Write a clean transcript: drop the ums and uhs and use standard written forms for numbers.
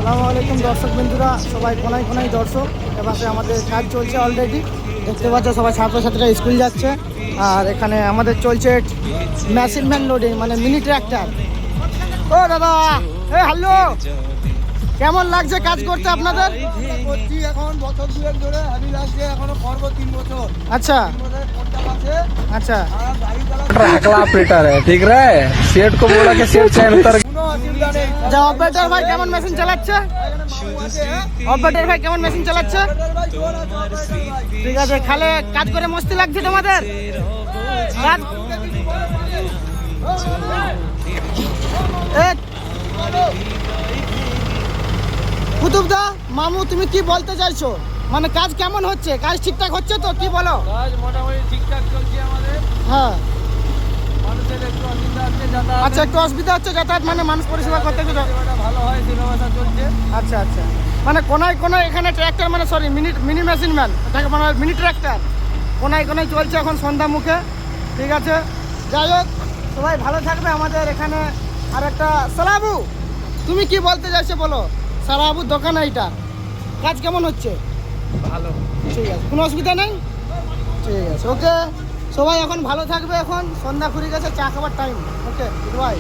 আসসালামু আলাইকুম দর্শক বন্ধুরা, সবাই কোনায় কোনায় দর্শক। এবারে আমাদের কাজ চলছে অলরেডি, দেখতে পাচ্ছ সবাই ছাত্রছাত্রীরা স্কুল যাচ্ছে। আর এখানে আমাদের চলছে মেশিন ভ্যান লোডিং, মানে মিনি ট্র্যাক্টর। ও দাদা, হ্যালো, কেমন লাগছে কাজ করতে আপনাদের? এখন বছর দুয়েক ধরে হেভি লাগছে, এখনো করবো 3 বছর। আচ্ছা আচ্ছা, अगला ऑपरेटर है, ठीक रहे सेठ को बोला कि सेठ चैन उतर কোনো অসুবিধা নেই। যা অপারেটর ভাই কেমন মেশিন চালাচ্ছে? অপারেটর ভাই কেমন মেশিন চালাচ্ছে? ঠিক আছে, খালে কাজ করে মস্তি লাগছে তোমাদের? কাজ কুতুবদা, মামু, তুমি কি বলতে চাইছো? মানে কাজ কেমন হচ্ছে? কাজ ঠিকঠাক হচ্ছে তো? কি বলো? কাজ মোটামুটি ঠিকঠাক চলছে আমাদের। হ্যাঁ, মানুষের একটু অসুবিধা হচ্ছে, যাতায়াত আচ্ছা, একটু অসুবিধা হচ্ছে যাতায়াত, মানে মানুষ পরিষেবা করতে একটু সেবাটা ভালো হয়, সে ব্যবস্থা চলছে। আচ্ছা আচ্ছা, মানে কোনায় কোনায় এখানে ট্র্যাক্টর, মানে সরি মিনি মেশিন ম্যান, এটাকে মানে মিনি ট্র্যাক্টর কোনায় কোনায় চলছে এখন সন্ধ্যা মুখে। ঠিক আছে, যাই হোক, সবাই ভালো থাকবে। আমাদের এখানে আর একটা সালাবু, তুমি কি বলতে চাইছো বলো? সালাবুর দোকান এইটা, কাজ কেমন হচ্ছে? ভালো। ঠিক আছে, কোনো অসুবিধা নেই? ঠিক আছে, ওকে, সবাই এখন ভালো থাকবে। এখন সন্ধ্যা ঘুরে গেছে, চা খাবার টাইম। Okay, by.